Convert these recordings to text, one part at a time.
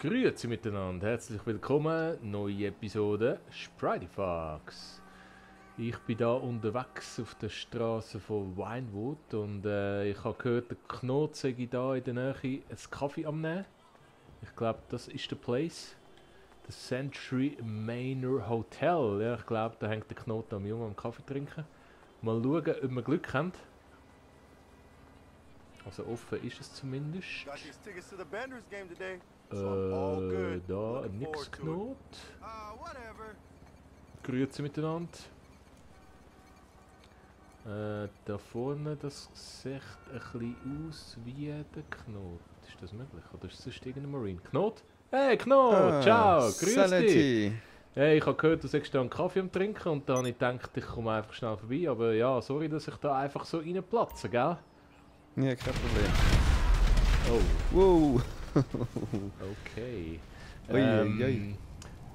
Grüezi miteinander, herzlich willkommen, neue Episode Sprityfox. Ich bin da unterwegs auf der Straße von Winewood und ich habe gehört, der Knot sei da in der Nähe einen Kaffee am Nehmen. Ich glaube, das ist der Place. Das Century Manor Hotel. Ja, ich glaube, da hängt der Knot am Jungen am Kaffee trinken. Mal schauen, ob wir Glück haben. Also offen ist es zumindest. Da nix Knot. Grüezi miteinander. Da vorne, das sieht ein bisschen aus wie der Knot. Ist das möglich? Oder ist es sonst irgendein Marine? Knot? Hey Knot! Ciao! Grüß dich! Hey, ich habe gehört, du sagst da einen Kaffee am Trinken und da habe ich gedacht, ich komme einfach schnell vorbei. Aber ja, sorry, dass ich da einfach so reinplatze, gell? Ja, kein Problem. Oh. Wow! Okay. Ui.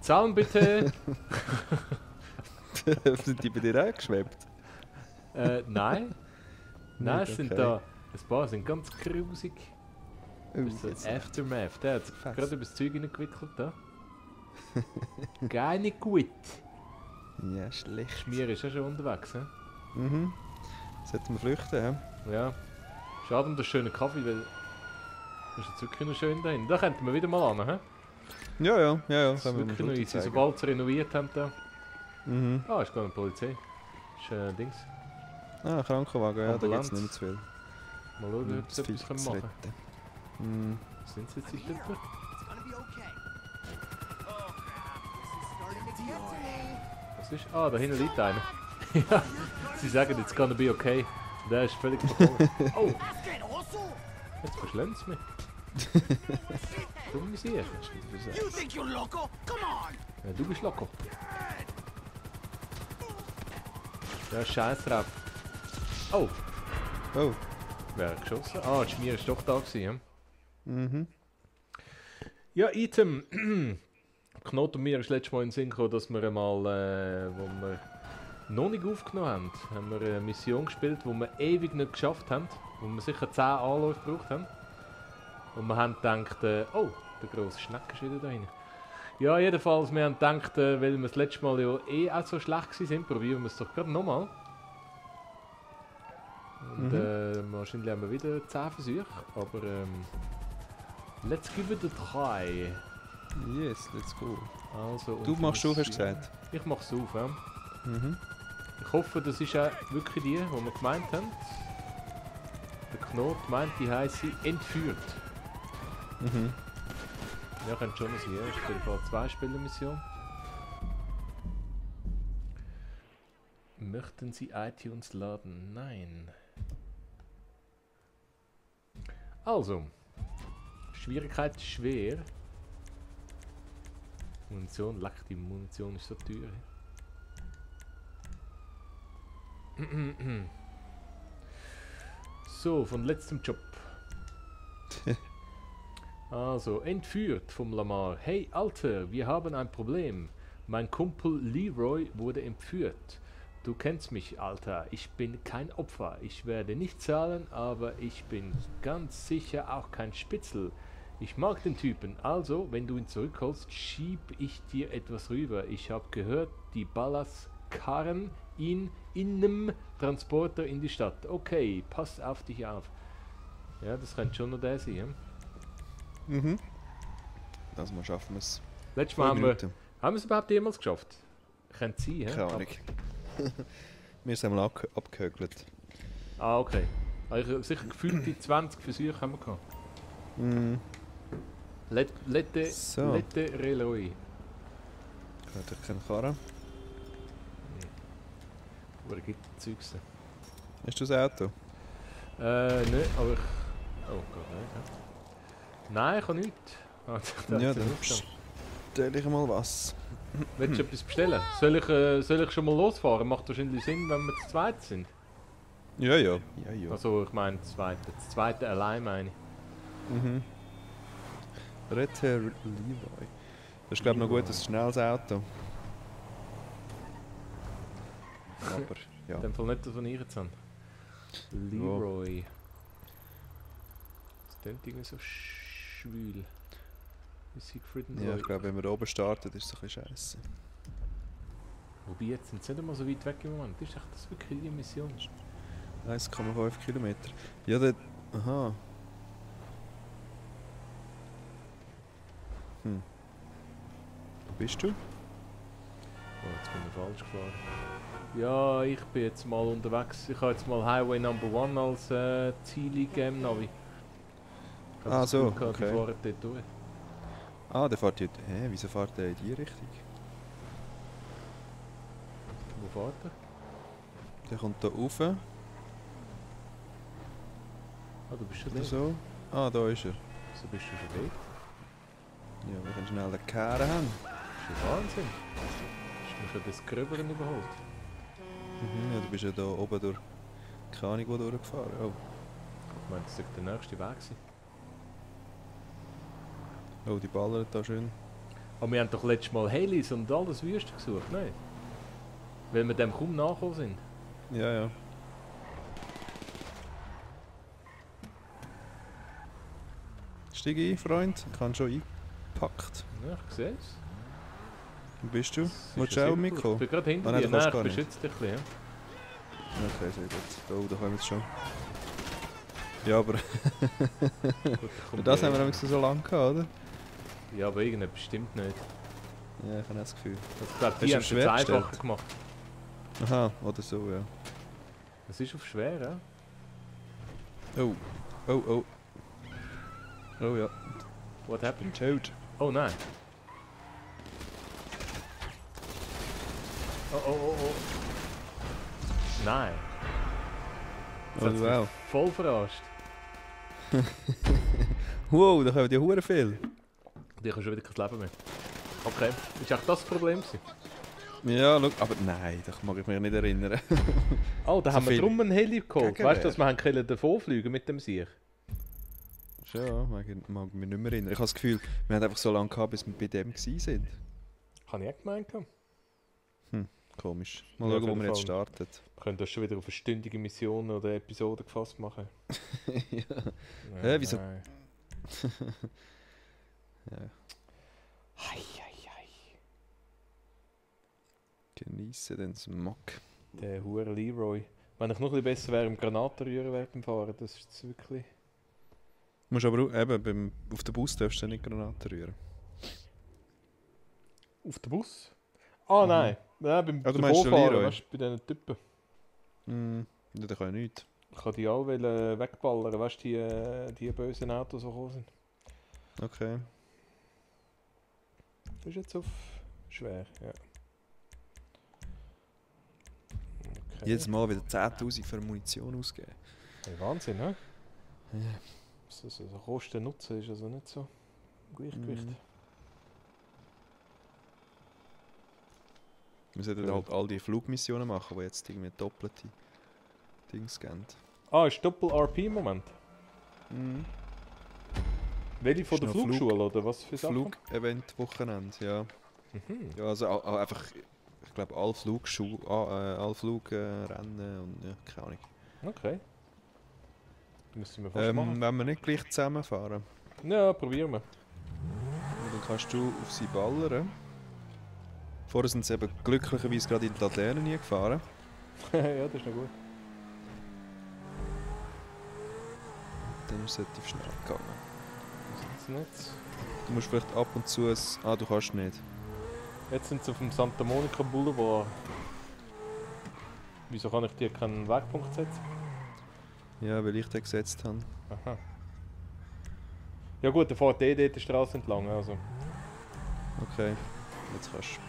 Zahlen bitte! Sind die bei dir auch geschwebt? Nein. Nein, es sind okay. da ein paar sind ganz grusig. Oh, Das ist so jetzt ein Aftermath. Der hat Fest. gerade über das Zeug hineingewickelt. Da. Gar nicht gut. Ja, schlecht. Schmier ist ja schon unterwegs. He? Mhm. Sollten wir flüchten, hä? Ja. Schade um den schönen Kaffee, weil das ist jetzt wirklich noch schön da hinten. Da könnten wir wieder mal an. He? Ja. Das ist wirklich noch easy. Sobald sie renoviert haben. Da. Mhm. Ah, ist gar eine Polizei. Ist Dings. Ah, Krankenwagen, ja, da Ambulanz. geht's nicht mehr zu viel. Mal schauen, ob sie Zu viel etwas zu machen können. retten. Mhm. Sind sie jetzt in Tümpel? Was ist? Ah, da hinten liegt einer. Ja, sie sagen, it's gonna be okay. Der ist völlig verkommen. Oh! Jetzt verschlemmt es mich. Dumme Sieg. Ja, du bist locker. Ja, scheiß drauf. Oh! Oh. Wer hat geschossen? Ah, die Schmier ist doch da gewesen. Mhm. Ja, Item. Knot und mir ist letztes Mal in den Sinn gekommen, dass wir einmal, wo wir noch nicht aufgenommen haben wir eine Mission gespielt, die wir ewig nicht geschafft haben, wo wir sicher 10 Anläufe gebraucht haben. Und wir haben gedacht, oh, der grosse Schneck ist wieder da hinten. Ja, jedenfalls, wir haben gedacht, weil wir das letzte Mal ja eh auch so schlecht waren, probieren wir es doch gerade nochmal. Und wahrscheinlich haben wir wieder 10 Versuche, aber let's give it a try. Yes, let's go. Also, Du machst auf, hast du gesagt? Ich mach's auf, ja. Mhm. Ich hoffe, das ist auch wirklich die wir gemeint haben. Der Knot meint, die heisse entführt. Mhm. Ja, könnte schon sein, ja. Ich spiele gerade 2 Spielermission. Möchten Sie iTunes laden? Nein. Also. Schwierigkeit schwer. Munition, leck, die Munition ist so teuer. So, von letztem Job. Also, entführt vom Lamar. Hey Alter, wir haben ein Problem. Mein Kumpel Leroy wurde entführt. Du kennst mich, Alter. Ich bin kein Opfer. Ich werde nicht zahlen, aber ich bin ganz sicher auch kein Spitzel. Ich mag den Typen, also, wenn du ihn zurückholst, schieb ich dir etwas rüber. Ich habe gehört, die Ballas karren ihn in einem Transporter in die Stadt. Okay, pass auf dich auf. Ja, das könnte schon noch der sein. Ja? Mhm. Das mal schaffen wir es. Letztes Mal haben wir es überhaupt jemals geschafft? Könnte sein, ja? Keine Ahnung. Wir sind einmal abgehökelt. Ah, okay. Also sicher gefühlt die 20 Versuche haben wir gehabt. Mhm. Lette Reloi. Ich habe doch keine Karre. Oder gibt es Zeugs? Hast du das Auto? Nein, aber ich... Oh Gott, nein. Ja. Nein, ich habe nichts. Ah, ich dachte, Ja, es dann ist nicht bestell ich mal was. Willst du etwas bestellen? Soll ich schon mal losfahren? Macht wahrscheinlich Sinn, wenn wir zu zweit sind. Ja. Also ich meine das zweite allein meine ich. Mhm. Rette Leroy. Das ist glaube ich noch gut, ein schnelles Auto. Aber, ja. In dem Fall nicht das, was ich jetzt habe. Leroy. Das klingt irgendwie so schwül. Wie Siegfried und Ja, Roy. ich glaube, wenn wir da oben starten, ist es ein bisschen scheiße. Wobei jetzt sind sie nicht mal so weit weg im Moment. Ist echt das wirklich die Mission? 1,5 Kilometer. Ja, dort... Aha. Wo bist du? Oh, jetzt bin ich falsch gefahren. Ja, ich bin jetzt mal unterwegs. Ich habe jetzt mal Highway Number 1 als Ziel eingegeben, Navi. Ich habe Ah, das so, Gefühl gehabt, die okay. fahren dort durch. Ah, der fährt jetzt... Hä, wieso fährt der in die Richtung? Wo fährt er? Der kommt da rauf. Ah, du bist schon Oder dort. so. Ah, da ist er. So bist du schon dort. Ja, wir können schnell den Kehren haben. Das ist ja Wahnsinn. Hast du mich schon das Gröberen überholt? Ja, du bist ja da oben durch... Keine Ahnung, wo durchgefahren. Oh. Ich meine, das sollte der nächste Weg sein. Oh, die ballern da schön. Aber wir haben doch letztes Mal Helis und alles Wüste gesucht, nein? Weil wir dem kaum nachgekommen sind. Ja, ja. Steig ein, Freund. Ich habe schon eingepackt. Ja, ich sehe es. Wo bist du? Das ist Willst ja du auch sehr gut. Ich mitkommen? bin gerade hinter Ah, nein, dir. du kannst Nein, gar ich beschütze dich ein bisschen. Okay, sehr gut. Oh, da kommen wir jetzt schon. Ja, aber Gut, ich komme das dir haben wir hin. nämlich so lange gehabt, oder? Ja, aber irgendetwas stimmt nicht. Ja, ich habe auch das Gefühl. Ich glaube, Hast die du haben auf es schwer jetzt einfacher gestellt? gemacht. Aha, oder so, ja. Es ist auf schwer, ja? Oh, oh, oh. Oh ja, What happened? tot. Oh nein. Oh, oh, oh, oh. Nein. Das Oh, hat's mich wow. voll verarscht. Wow, da kommen ja hure viel. Die haben schon wieder kein Leben mehr. Okay, ist auch das Problem gewesen? Ja, schau, aber nein, da mag ich mich nicht erinnern. Oh, da So haben wir viel drum einen Heli geholt. Gegenwehr. Weißt du, dass wir haben können davon fliegen mit dem Sieg? Schon, ja, mag mich nicht mehr erinnern. Ich habe das Gefühl, wir haben einfach so lange gehabt, bis wir bei dem gewesen sind. Habe ich auch gemeint. Komisch. Mal Ja, schauen, wo auf wir jeden jetzt Fall. starten. Wir können das schon wieder auf eine stündige Mission oder Episode gefasst machen. Ja. Nein, Hä, wieso? nein. Ja. Hei, hei, hei. Geniessen den Smog. Der hure Leroy. Wenn ich noch ein bisschen besser wäre im Granatenrühren während dem Fahren, das ist jetzt wirklich... Du musst aber auch, eben, auf den Bus darfst du nicht Granaten rühren. Auf den Bus? Ah Mhm. nein, nein beim Ah, du meinst den Davonfahren, Leroy? weißt du, bei diesen Typen. Ja, der kann ja nichts. Ich kann die auch wegballern, weißt du, die bösen Autos, die gekommen sind. Okay. Das ist jetzt auf schwer, ja. Okay. Jedes Mal wieder 10'000 für Munition ausgeben. Hey, Wahnsinn, ne? Ja. So Kosten-Nutzen ist also nicht so im Gleichgewicht. Wir sollten halt all die Flugmissionen machen, die jetzt irgendwie doppelte Dings geben. Ah, ist Doppel-RP im Moment? Welche von Ist der noch Flug- Flugschule oder was für Sachen? Flug-Event-Wochenende, ja. Mhm. Ja, also einfach, ich glaube, alle Flugrennen und ja, keine Ahnung. Okay. Müssen wir fast machen. Wenn wir nicht gleich zusammenfahren, Ja, probieren wir. dann kannst du auf sie ballern. Vorher sind sie eben glücklicherweise gerade in die Laterne nie gefahren. Ja, das ist noch gut. Dann ist es relativ schnell gegangen. Jetzt nicht. Du musst vielleicht ab und zu du kannst nicht. Jetzt sind sie auf dem Santa Monica Boulevard. Wieso kann ich dir keinen Wegpunkt setzen? Ja, weil ich den gesetzt habe. Aha. Ja gut, der fährt dort die Straße entlang, also. Okay, jetzt kannst du.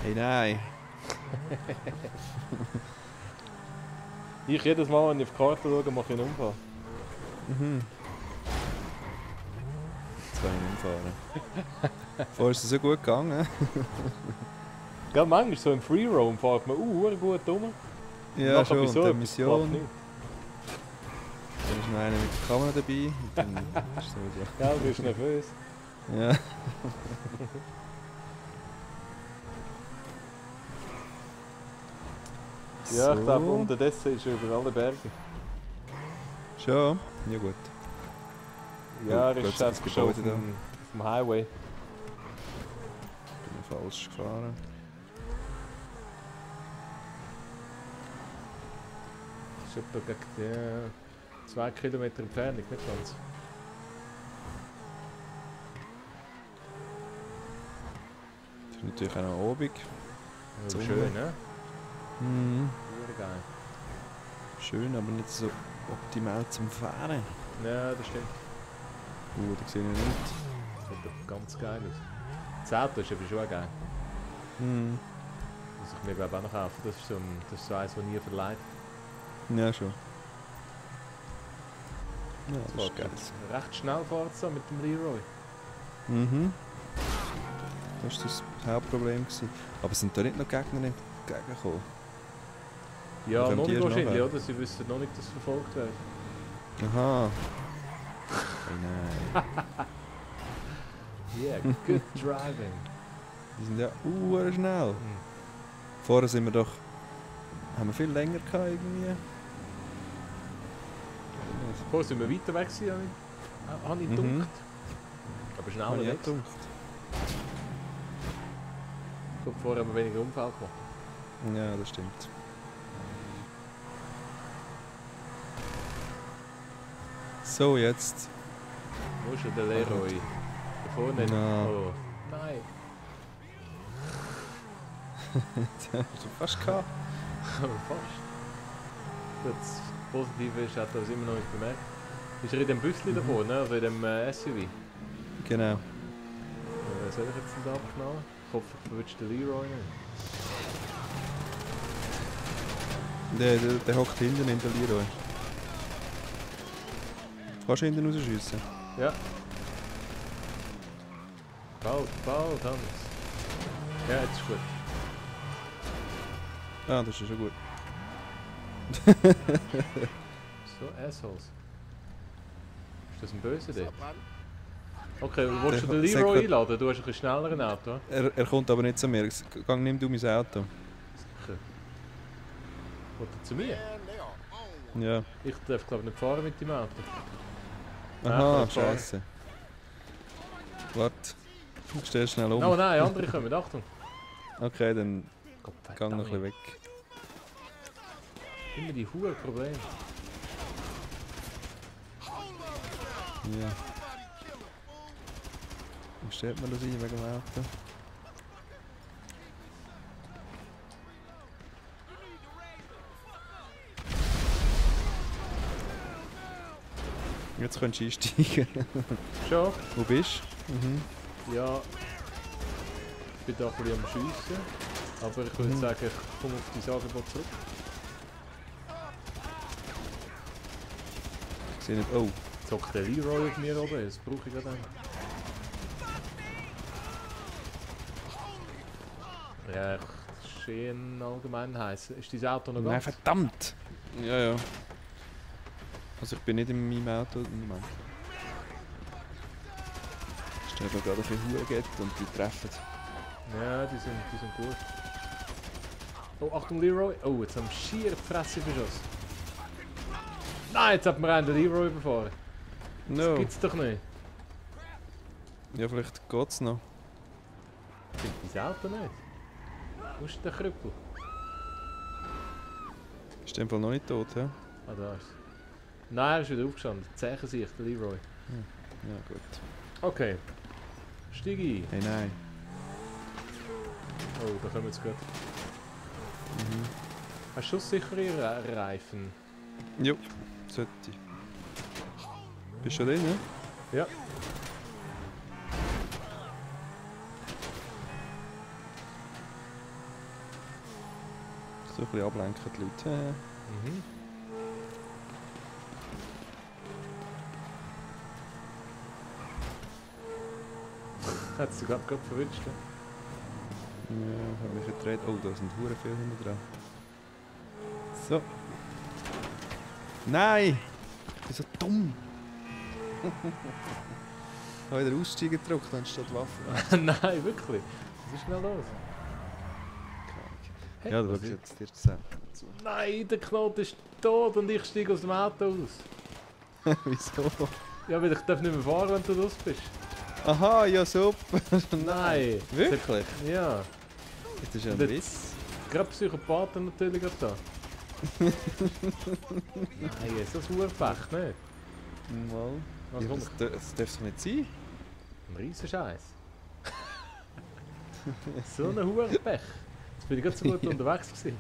Hey, nein! Ich jedes Mal, wenn ich auf die Karte schaue, mache ich einen Unfall. Jetzt kann ich nicht mehr fahren. Vorher ist es so gut gegangen. Gell, manchmal so im Free Roam fährt man gut rum. Ja, Nachher schon. bei Und so die etwas Mission. klappt nicht. Dann ist noch einer mit der Kamera dabei. Dann ist sowieso. Gell, du bist nervös. Ja. Ja, ich So. glaube, unterdessen ist er über alle Berge. Schon? Ja gut. Ja, er plötzlich ist das einfach schon auf Gebäude dem Highway. Bin falsch gefahren. Das ist etwa gegen 2 Kilometer Entfernung, nicht ganz. Das ist natürlich auch noch obig. Ja, Sonne. schön, ne? Mhm. Sehr geil. Schön, aber nicht so optimal zum Fahren. Ja, das stimmt. Da sehe ich nicht. Das sieht doch ganz geil aus. Das Auto ist aber schon geil. Mhm. Muss ich mir glaube auch noch kaufen. Das ist so eins, das nie verleiht. Ja, schon. Ja, Das das ist war geil. recht schnell fahren so mit dem Leroy. Mhm. Das war das Hauptproblem gewesen. Aber sind da nicht noch Gegner entgegengekommen? Ja, Kommt noch die nicht erst wahrscheinlich, nachher? oder? Sie wissen noch nicht, dass es verfolgt wird. Aha. Oh nein. Yeah, good driving. Die sind ja schnell. Hm. Vorher sind wir doch... Haben wir viel länger gehabt irgendwie? Vorher sind wir weiter weg gewesen, habe ich gedacht. Aber schneller Habe ich auch weg. gedacht. Ich glaube, vorher haben wir weniger Unfall gemacht. Ja, das stimmt. So, jetzt. Wo ist der Leroy? Da vorne. Na. Oh, nein. Hast du fast gehabt? Aber fast. Das Positive ist, hat er es immer noch nicht bemerkt. Ist er in dem Büsschen da vorne, also in dem SUV? Genau. Soll ich jetzt den abknallen? Ich hoffe, ich verwünsche den Leroy nicht. Der hockt hinten in der Leroy. Kannst du hinten rausschiessen? Ja. Bald, Hans. Ja, jetzt ist gut. Ah, das ist schon gut. So, Assholes. Ist das ein Böser dort? Okay, willst du den Leroy einladen? Du hast ein bisschen schneller ein Auto. Er kommt aber nicht zu mir. Nimm du mein Auto. Sicher. Will er zu mir? Ja. Ich darf glaube nicht fahren mit dem Auto. Aha, ich kann fahren. scheiße. Warte. Ich stell schnell um. Oh nein, andere kommen, Achtung. Okay, dann Gott, geh noch ein bisschen weg. Immer die hohen Probleme. Ja. Wie stellt man das ein wegen dem Auto? Jetzt könntest du einsteigen. Schon? Wo bist du? Mhm. Ja. Ich bin da ein bisschen am Schiessen. Aber ich würde sagen, ich komme auf dein Angebot zurück. Ich sehe nicht. Oh. Jetzt hockt der Leroy auf mir oben, das brauche ich gerade. Ja, schön allgemein heiß. Ist dein Auto noch Nein, ganz? verdammt! Ja, ja. Also ich bin nicht in meinem Auto im Moment. Es steht noch gerade ein bisschen Huhe geht und die treffen. Ja, die sind gut. Oh, Achtung Leroy. Oh, jetzt haben wir schier die Fresse verschossen. Nein, jetzt hat mir einen den Leroy überfahren. Das No. gibt's doch nicht. Ja, vielleicht geht's noch. Ich finde dein Auto nicht. Wo ist der Krüppel? Ist in dem Fall noch nicht tot, hä? Ah, da ist er. Nein, er ist wieder aufgestanden. Zeichen sich, der Leroy. Ja, gut. Okay. Steig ein. Hey, nein. Oh, da kommen wir jetzt gut. Mhm. Hast du schusssichere Reifen? Jo, sollte. Bist du schon drin, ne? Ja. So ein bisschen ablenken die Leute. Mhm. Hat sie gerade verwünscht. Ja, habe ich gedreht. Oh, da sind hure viele hinten dran. So. Nein! Ich bin so dumm! Ich habe wieder Aussteigen gedrückt anstatt Waffe. Nein, wirklich. Was ist schnell los? Hey, Ja, du was schaust ist- jetzt dir zusammen. Nein, der Knoten ist tot und ich steige aus dem Auto aus. Wieso? Ja, weil ich darf nicht mehr fahren, wenn du los bist. Aha, ja super. Nein. Wirklich? Ja. Das ist ja ein Das- Witz. Gerade Psychopathen natürlich gerade da. Nein, ist das Urpech, nicht? Mal. Was Ja, kommt? das darf doch nicht sein. Ein riesen Scheiß. So ein Hurenpech. Jetzt bin ich gerade so gut unterwegs gewesen.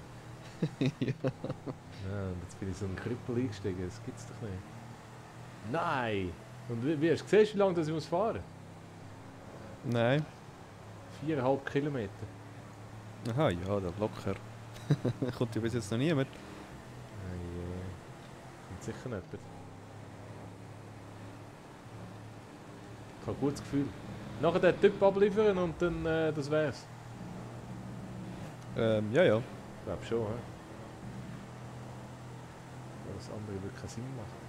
Ja. Ja, und jetzt bin ich so einen Krüppel eingestiegen. Das gibt's doch nicht. Nein! Und wie hast du gesehen, wie lange das ich muss fahren? Nein. 4,5 Kilometer. Aha, ja, da locker. Kommt ja bis jetzt noch niemand. Kommt sicher nicht. Ich habe ein gutes Gefühl. Nachher den Typ abliefern und dann das wär's. Ja, ja. Ich glaube schon, hä? Das andere würde keinen Sinn machen.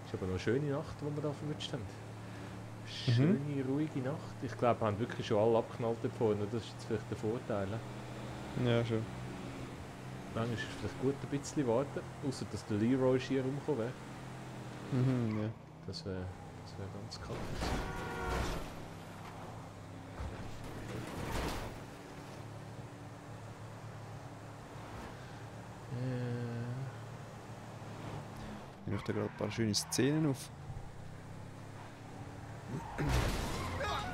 Es ist aber noch eine schöne Nacht, die wir da verwünscht haben. Schöne, ruhige Nacht. Ich glaube, wir haben wirklich schon alle abgeknallt da vorne. Das ist jetzt vielleicht der Vorteil. Ja, schon. Manchmal ist es vielleicht gut ein bisschen warten, außer dass der Leroy schier rumgekommen wäre. Mhm, ja. Das wäre ganz kalt. Ich mache da gerade ein paar schöne Szenen auf.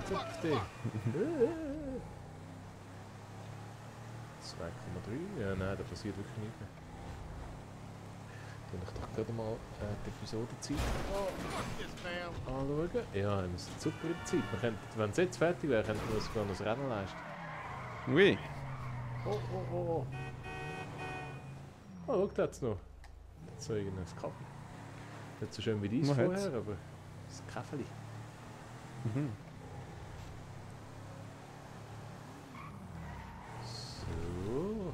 Zupfte. 2,3. Ja, nein, da passiert wirklich nichts mehr. Dann ich doch gerade mal die Episodenzeit anschauen. Ja, wir sind super in der Zeit. Wir könnten, wenn es jetzt fertig wäre, könnten wir uns gar noch ein Rennen leisten. Ui. Oh, oh, oh. Oh, schau, da hat's noch. Da hat's noch irgendein Kaffee. Nicht so schön wie dies Man vorher, hat's. aber das Kaffee. Mhm. So.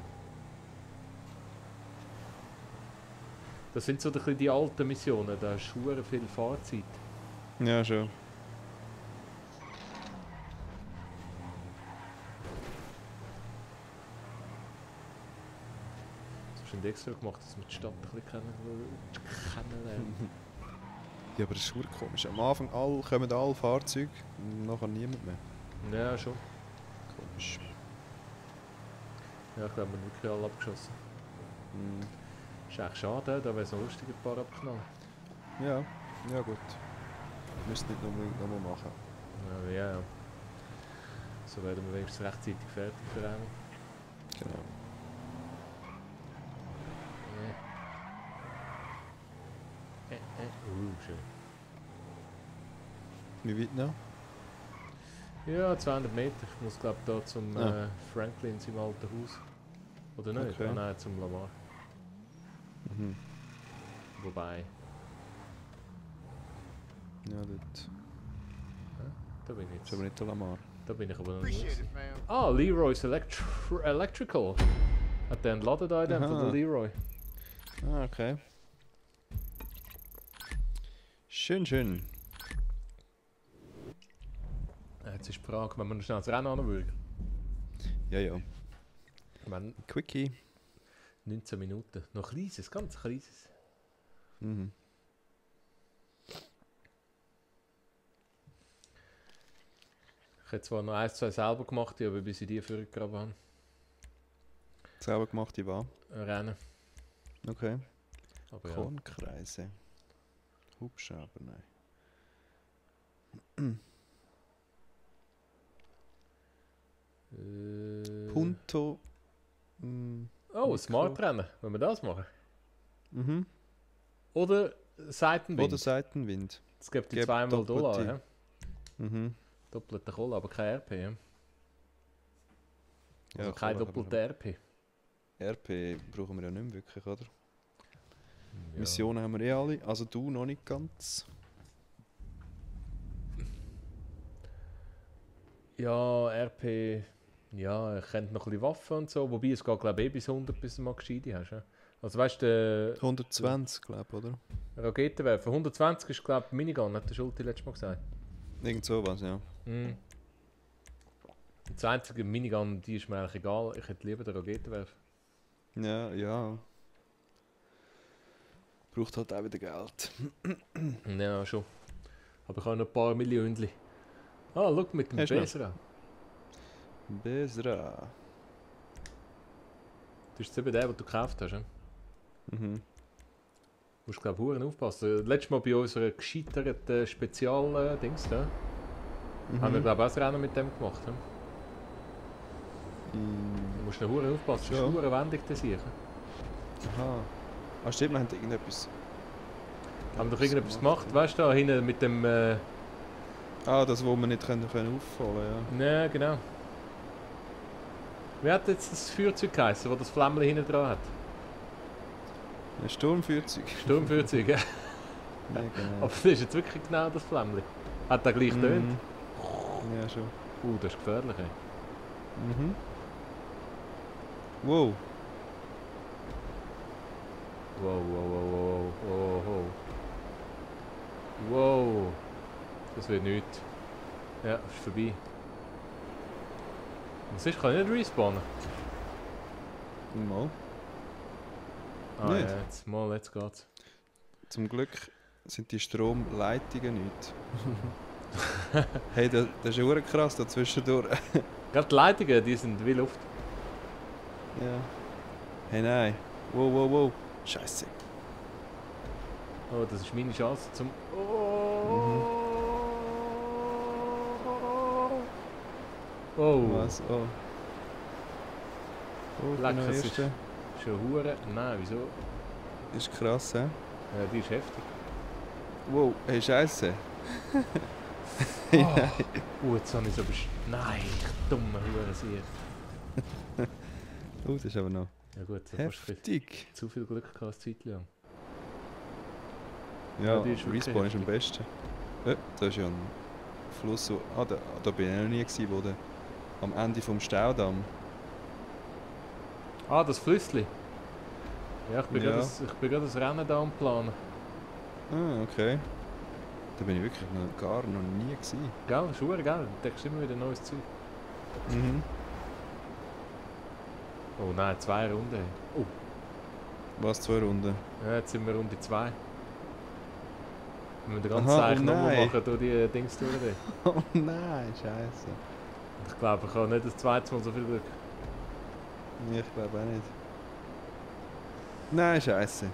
Das sind so ein bisschen die alten Missionen, da hast du verdammt viel Fahrzeit. Ja, schon. Das hast du extra gemacht, dass wir die Stadt ein bisschen kennenlernen. Ja, aber das ist verdammt komisch. Am Anfang kommen alle Fahrzeuge und nachher niemand mehr. Ja, schon. Komisch. Ja, ich glaube, wir haben wirklich alle abgeschossen. Mhm. Ist echt schade, da wäre es noch lustig, ein paar abknallen. Ja, ja gut. Müsst nicht unbedingt nochmal machen. Ja. So werden wir wenigstens rechtzeitig fertig für einmal. Genau. Schön. Wie weit noch? Ja, 200 Meter. Ich muss glaube ich da zum Ah. Franklin, seinem alten Haus. Oder nicht? Okay. Ah, nein, zum Lamar. Mhm. Wobei, Ja, dort. da bin ich Ist jetzt. aber nicht der Lamar. Da bin ich aber noch nicht. Appreciate it, man. Ah, Leroy's Electrical. Hat der einen Laden da in dem von Aha. der Leroy? Ah, okay. Schön, schön. Jetzt ist die Frage, wenn wir noch schnell das Rennen anwürgen. Ja, ja. Wenn Quickie. 19 Minuten. Noch kleines, ganz kleines. Mhm. Ich hätte zwar noch 1, 2 selber gemacht, aber bis ich die vorgegraben habe. Selber gemachte war. Rennen. Okay. Aber ja. Kornkreise. Hubschrauber, nein. Punto. Oh, Mikro. Smart Rennen, wenn wir das machen. Mhm. Oder Seitenwind. Oder Seitenwind. Es gibt die Gibt zweimal doppelte. $. Ja? Mhm. Doppelte Kohle, aber kein RP. Ja? Also Ja, kein Kohle haben wir doppelter RP. RP brauchen wir ja nicht mehr wirklich, oder? Ja. Missionen haben wir eh alle, also du noch nicht ganz. Ja, RP. Ja, ich kennt noch ein bisschen Waffen und so. Wobei es geht, glaube ich, bis 100, bis du mal gescheite hast. Ja? Also weißt du, 120, glaube ich, oder? der Raketenwerfer. 120 ist, glaube ich, Minigun, hat der Schulte letztes Mal gesagt. Irgend sowas, ja. Mhm. Das einzige Minigun, die ist mir eigentlich egal. Ich hätte lieber den Raketenwerfer. Ja, ja. Braucht halt auch wieder Geld. Ja, schon. Aber ich habe noch ein paar Millionen. Ah, schau, mit dem Hast du noch? Besra. Besra. Das ist jetzt eben der, den du gekauft hast. Ja? Mhm. Du musst, glaube ich, verdammt aufpassen. Letztes Mal bei unserer gescheiterten Spezial-Dings da, haben wir, glaube ich, auch ein Rennen mit dem gemacht. Ja? Du musst noch verdammt aufpassen, das ist Schon. verdammt wendig, das hier. Aha. Ah, stimmt, wir haben irgendetwas. Haben wir doch irgendetwas gemacht, weißt du, da hinten mit dem... Ah, das, wo wir nicht können auffallen, ja. Ne, genau. Wie hat jetzt das Feuerzeug geheißen, wo das Flämmchen hinten dran hat? Ein Sturmfeuerzeug. Sturmfeuerzeug, ja. Ja, genau. Aber das ist jetzt wirklich genau das Flämmchen. Hat der gleich getönt? Mhm. Ja, schon. Das ist gefährlich, ey. Mhm. Wow. Wow, wow, wow, wow, wow, wow. Wow. Das wird nichts. Ja, ist vorbei. Was ist? Kann ich nicht respawnen? Mal. Ah Nicht? ja, jetzt geht's. Zum Glück sind die Stromleitungen nicht. Hey, das ist ja verdammt krass da zwischendurch. Gerade die Leitungen, die sind wie Luft. Ja. Hey, nein. Wow, wow, wow. Scheiße. Oh, das ist meine Chance zum... Oh! Was? Oh. Oh, ich bin Leck, der es ist Erste. schon hure... Nein, wieso? Ist krass, hä? Ja, die ist heftig. Wow, hey, Scheiße. Oh, jetzt habe ich so... Nein, ich dumme Hurensier. Oh, das ist aber noch Ja gut, da hast du heftig. zu viel Glück gehabt, eine Zeit lang. Ja, die ist wirklich Respawn ist am heftig. besten. Da ist ja ein Fluss, so, da bin ich noch nie gewesen, wo der am Ende vom Staudamm. Ah, das Flüssli. Ja, ich bin Ja. gerade das Rennen da am Planen. Ah, okay. Da bin ich wirklich noch nie gewesen. Gell, ist hure geil. Du denkst immer wieder neues Zeug. Mhm. Oh nein, 2 Runden. Oh, Was, 2 Runden? ja, jetzt sind wir Runde 2. Wenn wir den ganzen Aha, Zeichen nochmal nein. machen, durch die Dings durch. Oh nein, Scheiße. Ich glaube, ich habe nicht das zweite Mal so viel Glück. Nee, ich glaube auch nicht. Nein, Scheiße.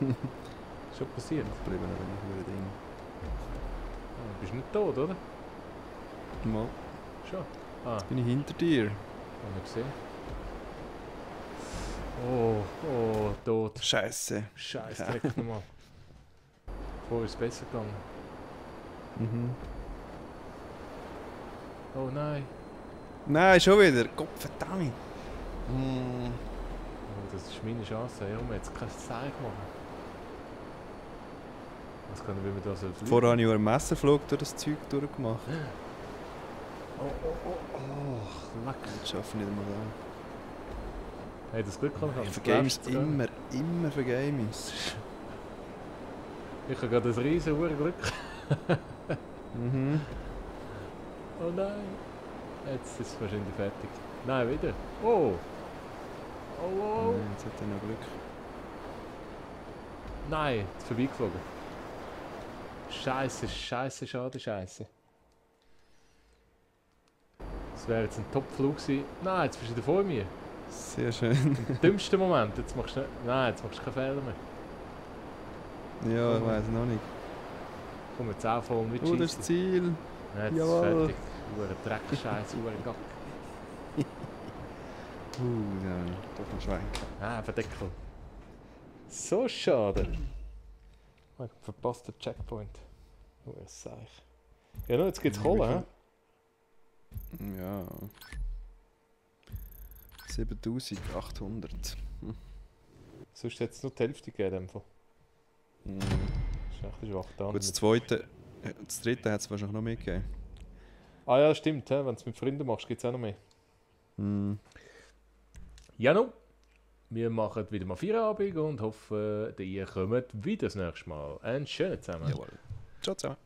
Schon passiert. Bleiben aber nicht über Ding. Ah, du bist nicht tot, oder? Mal, Schon. Ah, bin ich hinter dir. habe ich gesehen. Oh, tot. Scheiße. Scheiß Dreck nochmal. Vorher ist es besser gegangen. Mhm. Oh nein. Nein, schon wieder. Gott verdammt. Mm. Oh, das ist meine Chance. Ja, um jetzt kein Zeichen machen. Was kann ich, wie man da so fliegen? Vorher habe ich auch einen Messerflug durch das Zeug durchgemacht. Oh, leck. Das schaffe ich nicht einmal an. Hey, das Glück kann Ich vergame es immer vergame ich es. Ich habe gerade ein riesen Glück. Mhm. Oh nein. Jetzt ist es wahrscheinlich fertig. Nein, wieder. Oh. Oh. Nein, jetzt hat er noch Glück. Nein, es ist vorbeigeflogen. Scheiße, schade. Das wäre jetzt ein Top-Flug gewesen. Nein, jetzt bist du wieder vor mir. Sehr schön. Im dümmsten Moment. Jetzt machst du nicht... Nein, jetzt machst du keinen Fehler mehr. Ja, ich weiß noch nicht. Komm, jetzt auch voll mit Oh, das ist das Ziel. Nein, jetzt Jawohl. ist fertig. Hure Dreck, Scheiße, hure Gack. Ja, doch ein Schwenk. Ah, Verdeckel. So schade. Ich hab verpasst den Checkpoint. Hure Seich. Ja, no, jetzt geht's Kohle, hä? Ja. 7800. Sonst hätte es nur die Hälfte gegeben. In dem Fall. Mhm. Das ist echt ein schwach. Gut, das zweite, das dritte hat es wahrscheinlich noch mehr gegeben. Ah ja, stimmt. Wenn du es mit Freunden machst, gibt es auch noch mehr. Mhm. Ja, no. Wir machen wieder mal Feierabend und hoffen, ihr kommt wieder das nächste Mal. Einen schönen zusammen. Jawohl. Ciao, ciao.